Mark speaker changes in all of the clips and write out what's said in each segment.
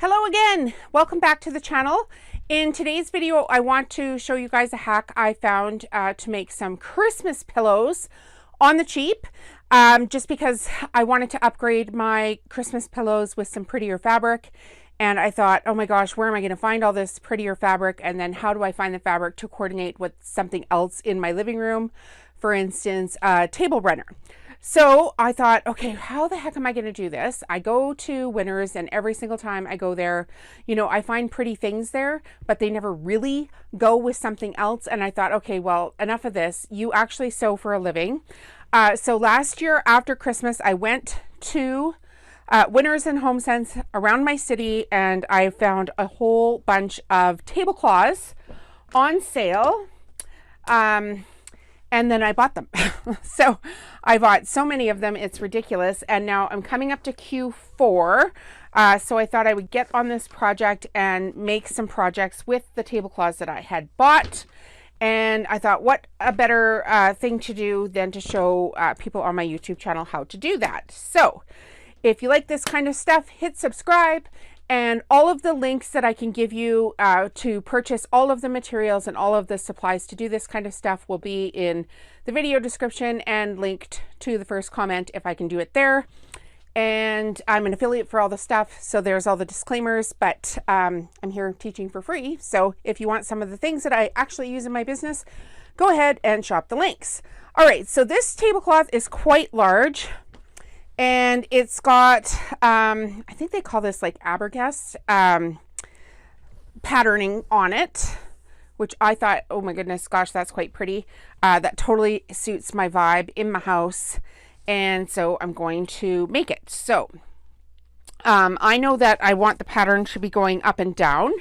Speaker 1: Hello again, welcome back to the channel. In today's video, I want to show you guys a hack I found to make some Christmas pillows on the cheap. Just because I wanted to upgrade my Christmas pillows with some prettier fabric. And I thought, oh my gosh, where am I going to find all this prettier fabric? And then how do I find the fabric to coordinate with something else in my living room? For instance, a table runner. So I thought, okay, how the heck am I going to do this? I go to Winners, and every single time I go there, you know, I find pretty things there, but they never really go with something else. And I thought, okay, well, enough of this. You actually sew for a living. So last year after Christmas, I went to Winners and HomeSense around my city, and I found a whole bunch of tablecloths on sale. And then I bought them. So I bought so many of them, it's ridiculous. And now I'm coming up to Q4. So I thought I would get on this project and make some projects with the tablecloths that I had bought. And I thought, what a better thing to do than to show people on my YouTube channel how to do that. So if you like this kind of stuff, hit subscribe. And all of the links that I can give you to purchase all of the materials and all of the supplies to do this kind of stuff will be in the video description and linked to the first comment if I can do it there. And I'm an affiliate for all the stuff, so there's all the disclaimers, but I'm here teaching for free. So if you want some of the things that I actually use in my business, go ahead and shop the links. All right, so this tablecloth is quite large. And it's got, I think they call this like Abergast patterning on it, which I thought, oh my goodness, gosh, that's quite pretty. That totally suits my vibe in my house. And so I'm going to make it. So I know that I want the pattern to be going up and down.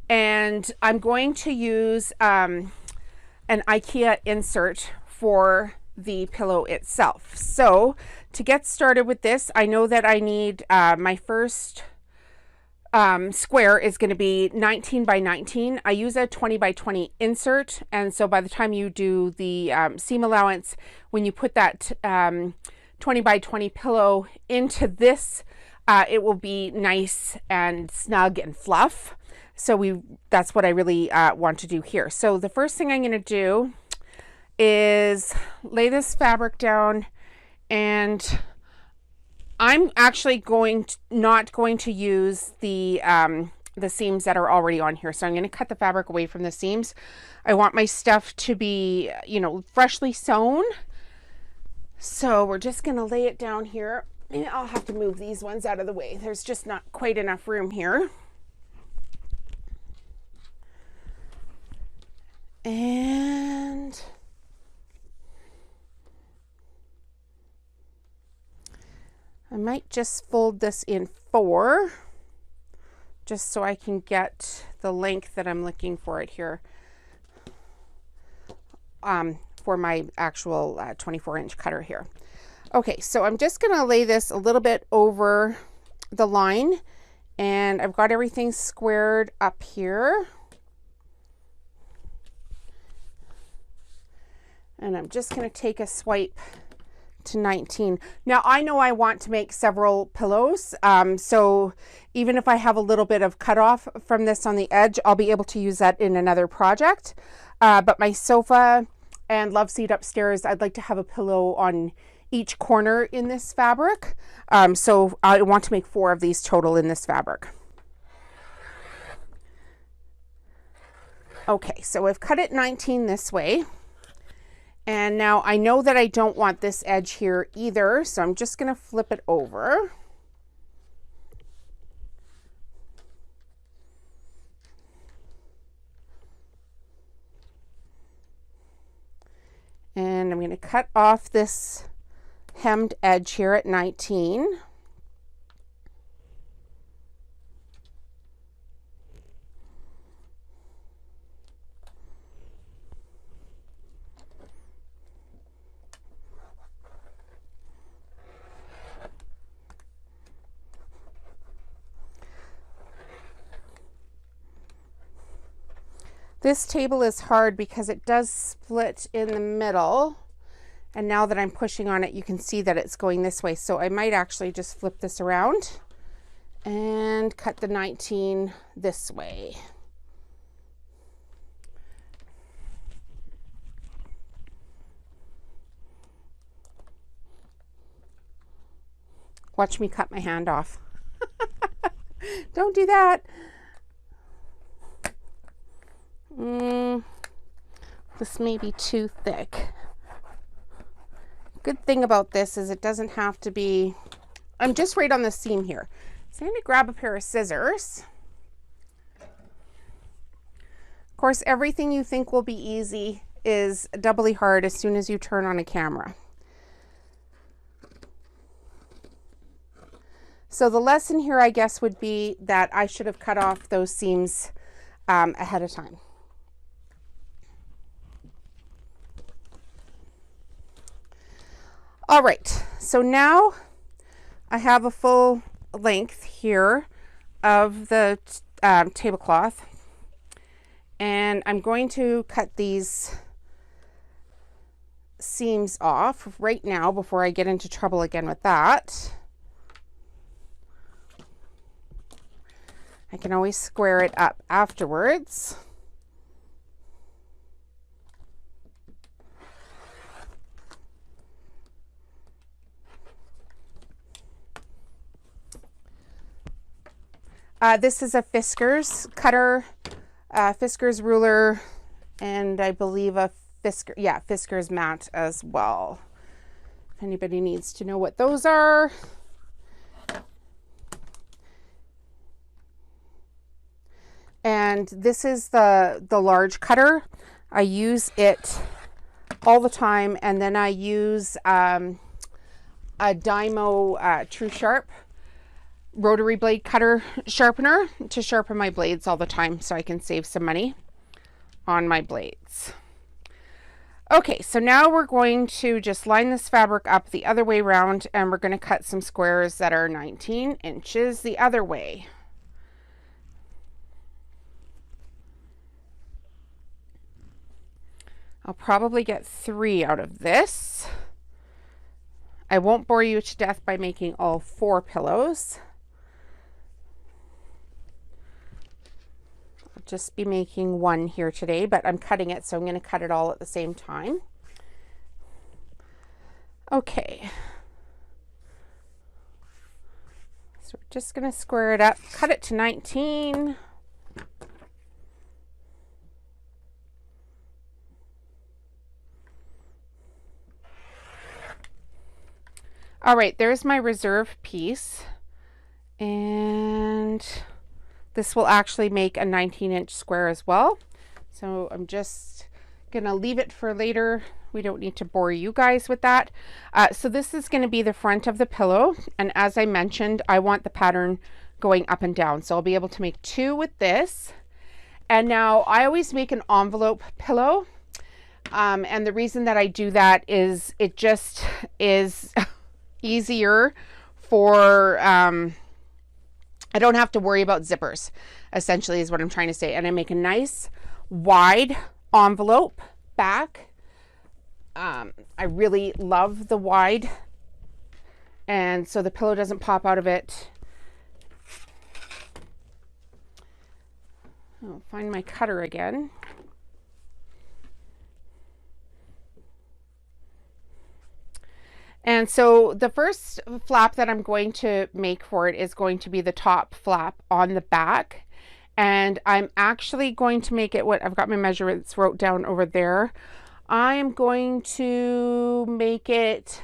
Speaker 1: And I'm going to use an IKEA insert for the pillow itself. So to get started with this, I know that I need my first square is going to be 19 by 19. I use a 20 by 20 insert, and so by the time you do the seam allowance, when you put that 20 by 20 pillow into this, it will be nice and snug and fluff. So that's what I really want to do here. So the first thing I'm going to do is lay this fabric down, and I'm actually not going to use the seams that are already on here. So I'm going to cut the fabric away from the seams. I want my stuff to be, you know, freshly sewn. So we're just going to lay it down here. Maybe I'll have to move these ones out of the way. There's just not quite enough room here. And I might just fold this in 4, just so I can get the length that I'm looking for it here for my actual 24-inch cutter here. Okay, so I'm just going to lay this a little bit over the line, and I've got everything squared up here. And I'm just going to take a swipe to 19. Now I know I want to make several pillows, so even if I have a little bit of cutoff from this on the edge, I'll be able to use that in another project. But my sofa and love seat upstairs, I'd like to have a pillow on each corner in this fabric. So I want to make 4 of these total in this fabric. Okay, so I've cut it 19 this way. And now I know that I don't want this edge here either, so I'm just going to flip it over. And I'm going to cut off this hemmed edge here at 19. This table is hard because it does split in the middle, and now that I'm pushing on it, you can see that it's going this way. So I might actually just flip this around and cut the 19 this way. Watch me cut my hand off. Don't do that. This may be too thick. Good thing about this is it doesn't have to be, I'm just right on the seam here. So I'm going to grab a pair of scissors. Of course, everything you think will be easy is doubly hard as soon as you turn on a camera. So the lesson here, I guess, would be that I should have cut off those seams ahead of time. All right, so now I have a full length here of the tablecloth, and I'm going to cut these seams off right now before I get into trouble again with that. I can always square it up afterwards. This is a Fiskars cutter, Fiskars ruler, and I believe a Fiskars mat as well. If anybody needs to know what those are. And this is the large cutter. I use it all the time, and then I use a Dymo True Sharp rotary blade cutter sharpener to sharpen my blades all the time so I can save some money on my blades. Okay, so now we're going to just line this fabric up the other way around, and we're going to cut some squares that are 19 inches the other way. I'll probably get 3 out of this. I won't bore you to death by making all 4 pillows. I'll just be making 1 here today, but I'm cutting it, so I'm going to cut it all at the same time. Okay. So we're just going to square it up, cut it to 19. All right, there's my reserve piece, and this will actually make a 19-inch square as well. So I'm just gonna leave it for later. We don't need to bore you guys with that. So this is gonna be the front of the pillow, and as I mentioned, I want the pattern going up and down. So I'll be able to make 2 with this. And now I always make an envelope pillow, and the reason that I do that is it just is easier for I don't have to worry about zippers, essentially is what I'm trying to say. And I make a nice wide envelope back. I really love the wide, and so the pillow doesn't pop out of it. I'll find my cutter again. And so the first flap that I'm going to make for it is going to be the top flap on the back. And I'm actually going to make it what I've got my measurements wrote down over there. I am going to make it,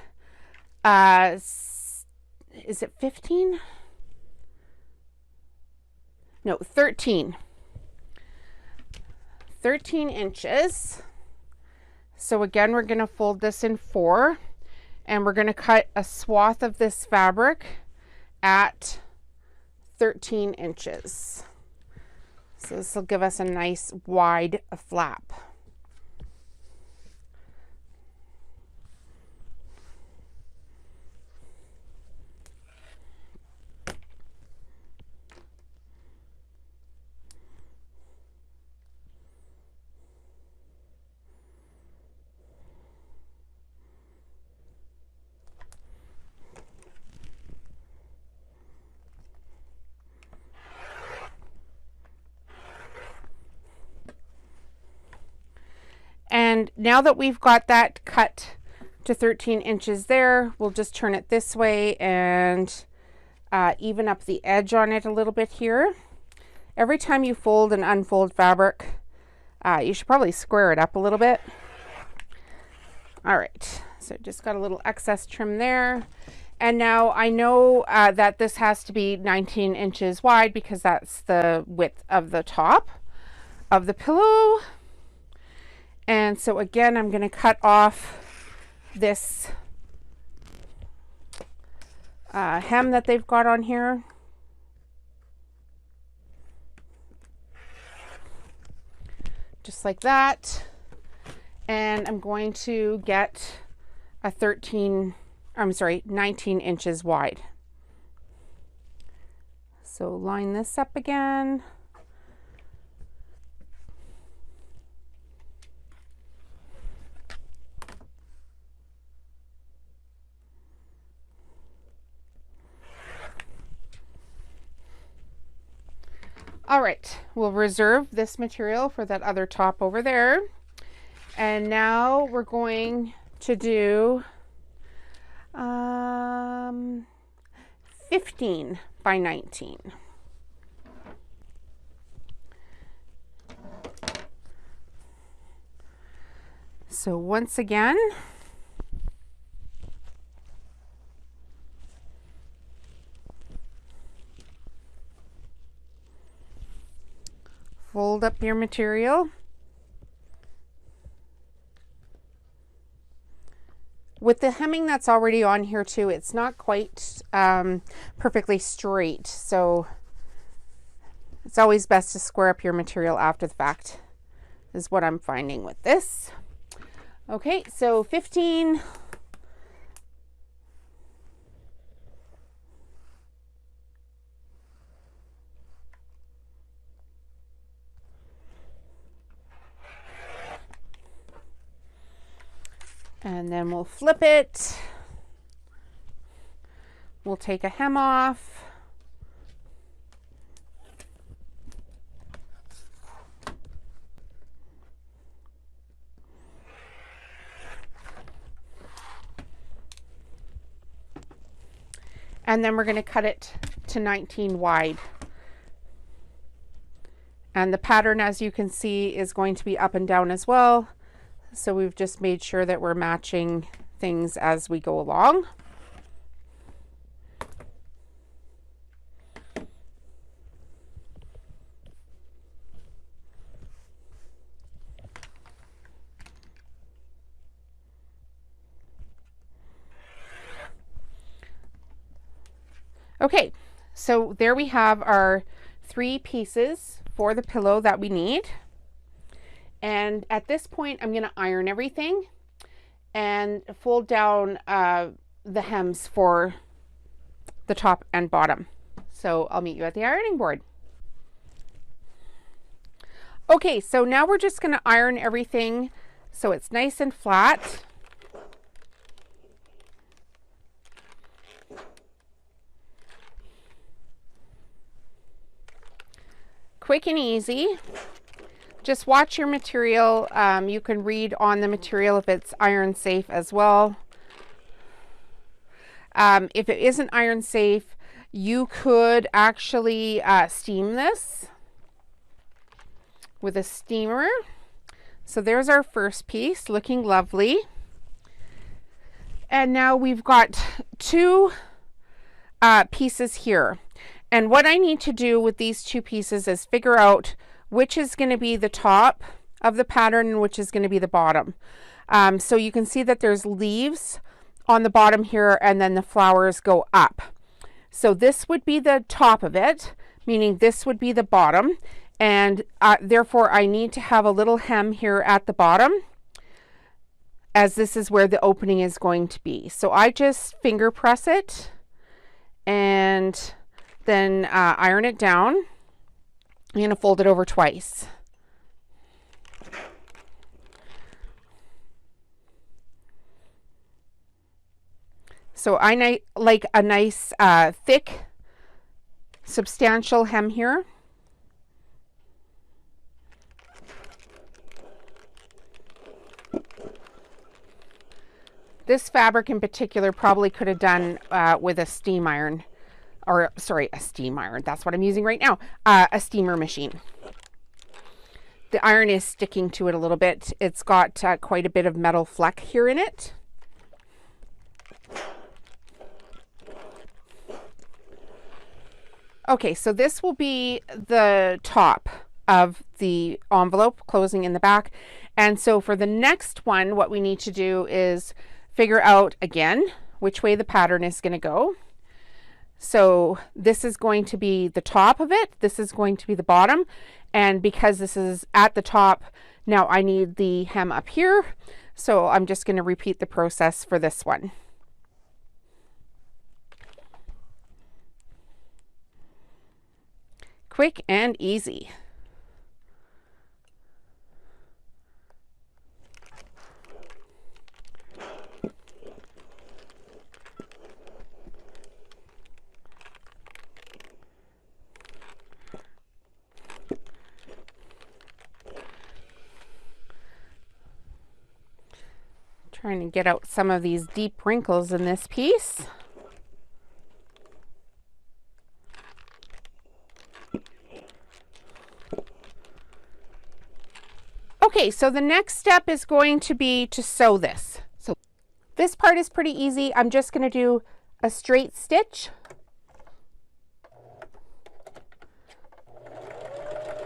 Speaker 1: is it 15? No, 13. 13 inches. So again, we're going to fold this in 4. And we're going to cut a swath of this fabric at 13 inches. So this will give us a nice wide flap. And now that we've got that cut to 13 inches there, we'll just turn it this way and even up the edge on it a little bit here. Every time you fold and unfold fabric, you should probably square it up a little bit. All right, so just got a little excess trim there. And now I know that this has to be 19 inches wide because that's the width of the top of the pillow. And so again, I'm going to cut off this hem that they've got on here. Just like that. And I'm going to get a 19 inches wide. So line this up again. All right, we'll reserve this material for that other top over there. And now we're going to do 15 by 19. So once again, fold up your material. With the hemming that's already on here too, it's not quite perfectly straight. So it's always best to square up your material after the fact, is what I'm finding with this. Okay, so 15. And then we'll flip it. We'll take a hem off. And then we're going to cut it to 19 wide. And the pattern, as you can see, is going to be up and down as well. So we've just made sure that we're matching things as we go along. Okay, so there we have our 3 pieces for the pillow that we need. And at this point, I'm going to iron everything and fold down the hems for the top and bottom. So I'll meet you at the ironing board. Okay, so now we're just going to iron everything so it's nice and flat. Quick and easy. Just watch your material. You can read on the material if it's iron safe as well. If it isn't iron safe, you could actually steam this with a steamer. So there's our first piece, looking lovely. And now we've got 2 pieces here. And what I need to do with these 2 pieces is figure out which is going to be the top of the pattern and which is going to be the bottom. So you can see that there's leaves on the bottom here and then the flowers go up. So this would be the top of it, meaning this would be the bottom. And therefore I need to have a little hem here at the bottom, as this is where the opening is going to be. So I just finger press it and then iron it down. I'm going to fold it over twice. So I like a nice thick, substantial hem here. This fabric in particular probably could have done with a steam iron, or sorry, a steam iron. That's what I'm using right now. A steamer machine. The iron is sticking to it a little bit. It's got quite a bit of metal fleck here in it. Okay, so this will be the top of the envelope closing in the back. And so for the next one, what we need to do is figure out again which way the pattern is going to go. So this is going to be the top of it. This is going to be the bottom. And because this is at the top, now I need the hem up here. So I'm just going to repeat the process for this one. Quick and easy. Trying to get out some of these deep wrinkles in this piece. Okay, so the next step is going to be to sew this. So this part is pretty easy. I'm just going to do a straight stitch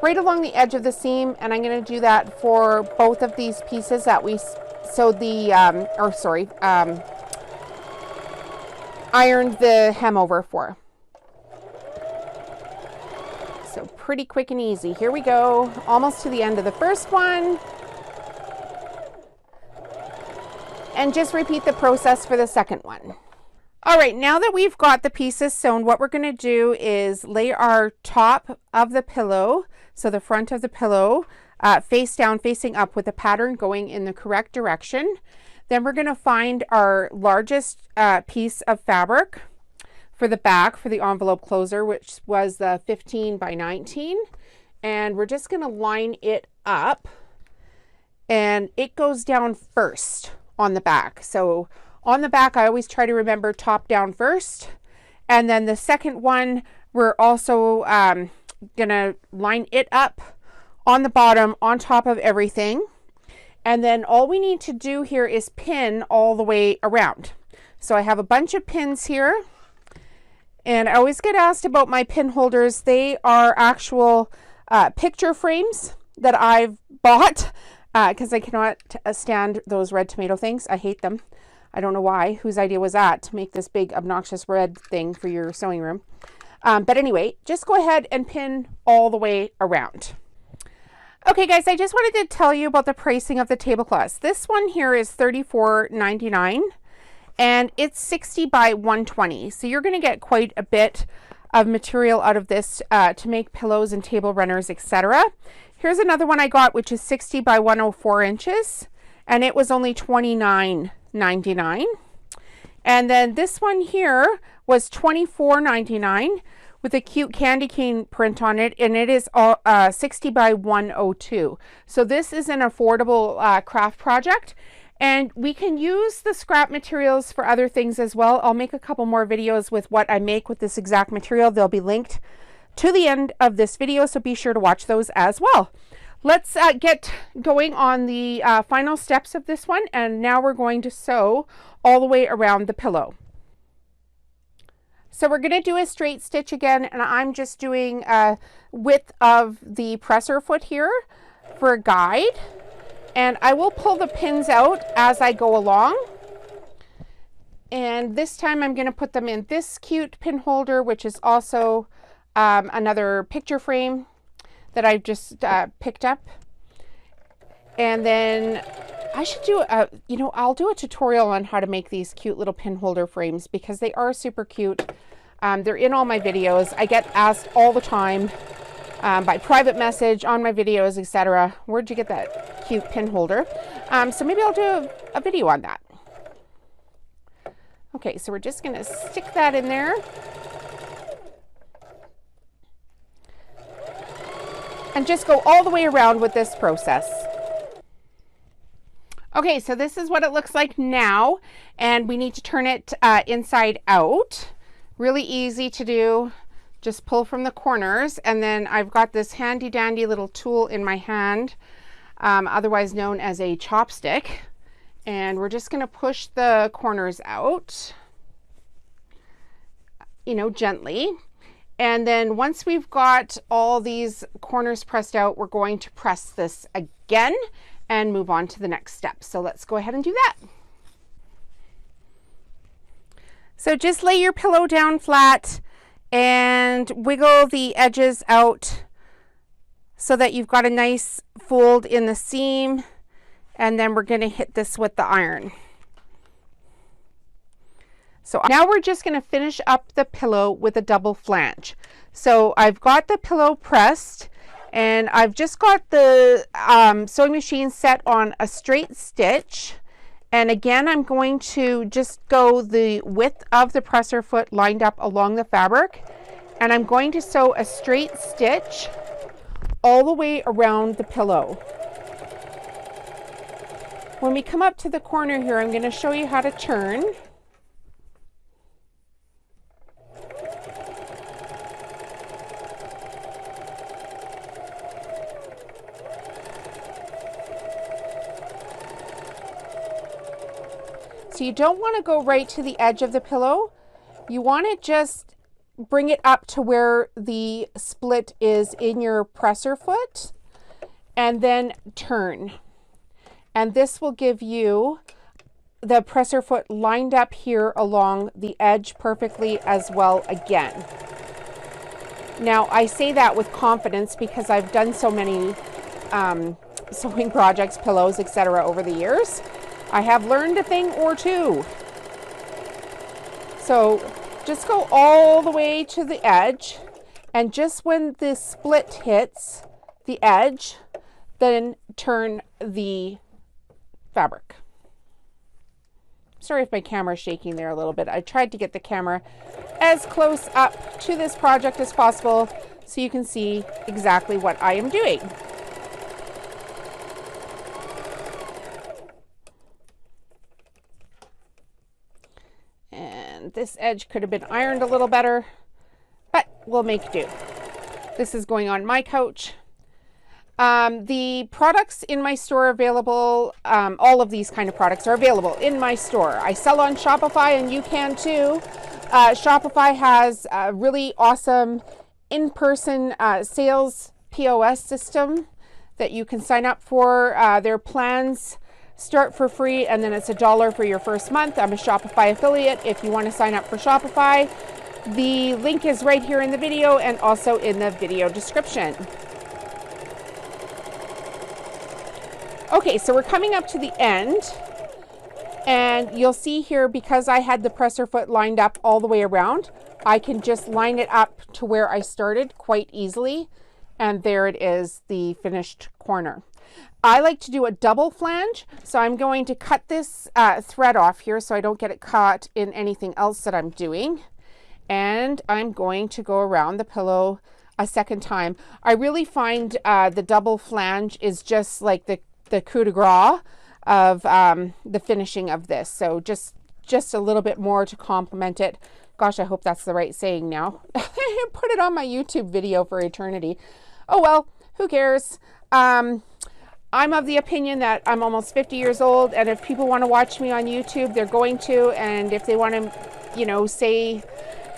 Speaker 1: right along the edge of the seam, and I'm going to do that for both of these pieces that we sewed the, ironed the hem over for. So pretty quick and easy. Here we go, almost to the end of the first one. And just repeat the process for the second one. All right, now that we've got the pieces sewn, what we're going to do is lay our top of the pillow, so the front of the pillow, face down, facing up with the pattern going in the correct direction. Then we're going to find our largest piece of fabric for the back for the envelope closer, which was the 15 by 19. And we're just going to line it up, and it goes down first on the back. So on the back, I always try to remember top down first. And then the second one, we're also going to line it up on the bottom, on top of everything. And then all we need to do here is pin all the way around. So I have a bunch of pins here, and I always get asked about my pin holders. They are actual picture frames that I've bought because I cannot stand those red tomato things. I hate them. I don't know why. Whose idea was that to make this big obnoxious red thing for your sewing room? But anyway, just go ahead and pin all the way around. Okay guys, I just wanted to tell you about the pricing of the tablecloths. This one here is $34.99 and it's 60 by 120. So you're going to get quite a bit of material out of this to make pillows and table runners, etc. Here's another one I got, which is 60 by 104 inches, and it was only $29.99. And then this one here was $24.99 with a cute candy cane print on it, and it is 60 by 102. So this is an affordable craft project, and we can use the scrap materials for other things as well. I'll make a couple more videos with what I make with this exact material. They'll be linked to the end of this video, so be sure to watch those as well. Let's get going on the final steps of this one, and now we're going to sew all the way around the pillow. So we're going to do a straight stitch again, and I'm just doing a width of the presser foot here for a guide, and I will pull the pins out as I go along. And this time I'm going to put them in this cute pin holder, which is also another picture frame that I've just picked up. And then I should do I'll do a tutorial on how to make these cute little pin holder frames because they are super cute. They're in all my videos. I get asked all the time by private message on my videos, etc. Where'd you get that cute pin holder? So maybe I'll do a video on that. Okay, so we're just going to stick that in there. And just go all the way around with this process. Okay, so this is what it looks like now, and we need to turn it inside out. Really easy to do. Just pull from the corners, and then I've got this handy dandy little tool in my hand, otherwise known as a chopstick, and we're just going to push the corners out, you know, gently. And then once we've got all these corners pressed out, we're going to press this again and move on to the next step. So let's go ahead and do that. So just lay your pillow down flat and wiggle the edges out so that you've got a nice fold in the seam, and then we're going to hit this with the iron. So now we're just going to finish up the pillow with a double flange. So I've got the pillow pressed, and I've just got the sewing machine set on a straight stitch. And again, I'm going to just go the width of the presser foot lined up along the fabric, and I'm going to sew a straight stitch all the way around the pillow. When we come up to the corner here, I'm going to show you how to turn. So you don't want to go right to the edge of the pillow. You want to just bring it up to where the split is in your presser foot, and then turn. And this will give you the presser foot lined up here along the edge perfectly as well again. Now I say that with confidence because I've done so many sewing projects, pillows, etc. over the years. I have learned a thing or two. So just go all the way to the edge, and just when the split hits the edge, then turn the fabric. Sorry if my camera is shaking there a little bit. I tried to get the camera as close up to this project as possible so you can see exactly what I am doing. This edge could have been ironed a little better, but we'll make do. This is going on my couch. The products in my store are available. All of these kind of products are available in my store. I sell on Shopify, and you can too. Shopify has a really awesome in-person sales POS system that you can sign up for. Their plans start for free, and then it's $1 for your first month. I'm a Shopify affiliate. If you want to sign up for Shopify, the link is right here in the video and also in the video description. Okay, so we're coming up to the end, and you'll see here, because I had the presser foot lined up all the way around, I can just line it up to where I started quite easily, and there it is, the finished corner. I like to do a double flange, so I'm going to cut this thread off here so I don't get it caught in anything else that I'm doing. And I'm going to go around the pillow a second time. I really find the double flange is just like the coup de grace of the finishing of this. So just a little bit more to complement it. Gosh, I hope that's the right saying now. I put it on my YouTube video for eternity. Oh well, who cares? I'm of the opinion that I'm almost 50 years old, and if people want to watch me on YouTube, they're going to, and if they want to, you know, say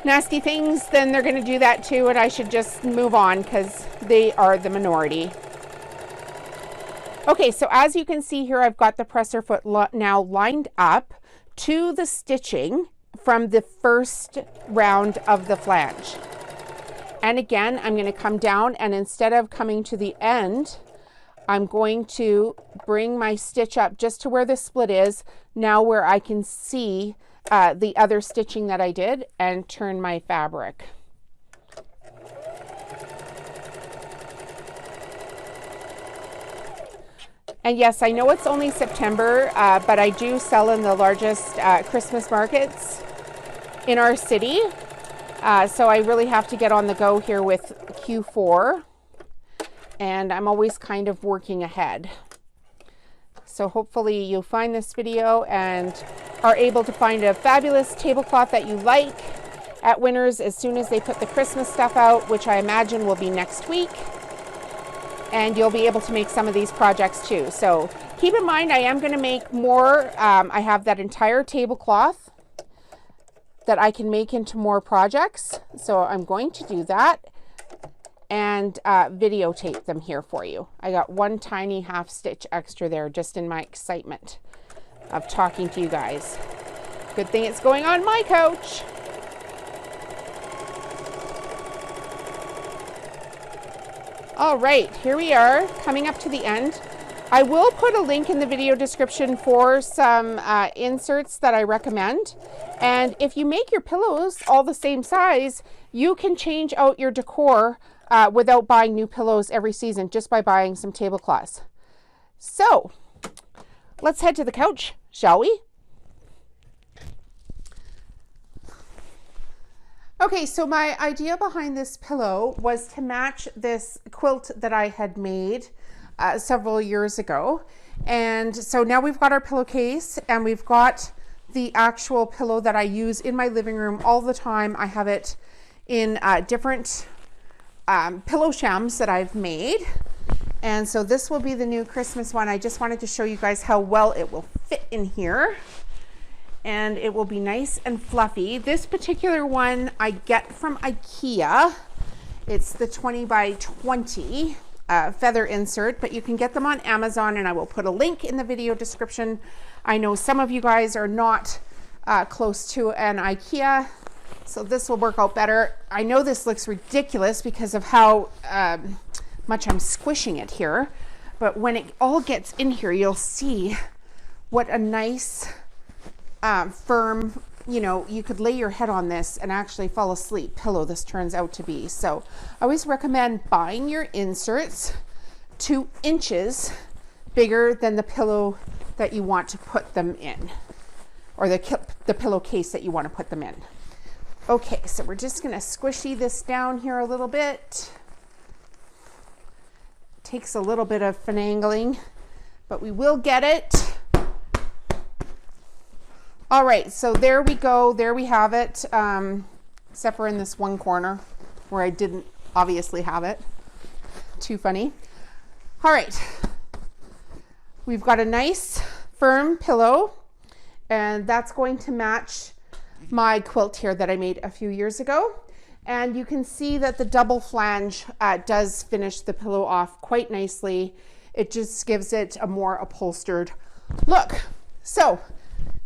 Speaker 1: nasty things, then they're going to do that too, and I should just move on because they are the minority. Okay, so as you can see here, I've got the presser foot now lined up to the stitching from the first round of the flange. And again, I'm going to come down, and instead of coming to the end, I'm going to bring my stitch up just to where the split is, now where I can see the other stitching that I did, and turn my fabric. And yes, I know it's only September, but I do sell in the largest Christmas markets in our city. So I really have to get on the go here with Q4. And I'm always kind of working ahead. So hopefully you'll find this video and are able to find a fabulous tablecloth that you like at Winners as soon as they put the Christmas stuff out, which I imagine will be next week. And you'll be able to make some of these projects too. So keep in mind, I am going to make more. I have that entire tablecloth that I can make into more projects. So I'm going to do that and videotape them here for you. I got one tiny half stitch extra there just in my excitement of talking to you guys. Good thing it's going on my couch. All right, here we are coming up to the end. I will put a link in the video description for some inserts that I recommend. And if you make your pillows all the same size, you can change out your decor without buying new pillows every season, just by buying some tablecloths. So let's head to the couch, shall we? Okay, so my idea behind this pillow was to match this quilt that I had made several years ago. And so now we've got our pillowcase and we've got the actual pillow that I use in my living room all the time. I have it in different pillow shams that I've made. And so this will be the new Christmas one. I just wanted to show you guys how well it will fit in here. And it will be nice and fluffy. This particular one I get from IKEA. It's the 20 by 20 feather insert, but you can get them on Amazon, and I will put a link in the video description. I know some of you guys are not close to an IKEA, so this will work out better. I know this looks ridiculous because of how much I'm squishing it here, but when it all gets in here, you'll see what a nice firm, you know, you could lay your head on this and actually fall asleep pillow this turns out to be. So I always recommend buying your inserts 2 inches bigger than the pillow that you want to put them in, or the pillowcase that you want to put them in. Okay, so we're just going to squishy this down here a little bit. Takes a little bit of finagling, but we will get it. All right, so there we go. There we have it, except for in this one corner where I didn't obviously have it. Too funny. All right, we've got a nice firm pillow, and that's going to match my quilt here that I made a few years ago. And you can see that the double flange does finish the pillow off quite nicely. It just gives it a more upholstered look. So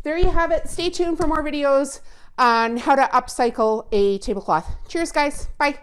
Speaker 1: there you have it. Stay tuned for more videos on how to upcycle a tablecloth. Cheers, guys. Bye.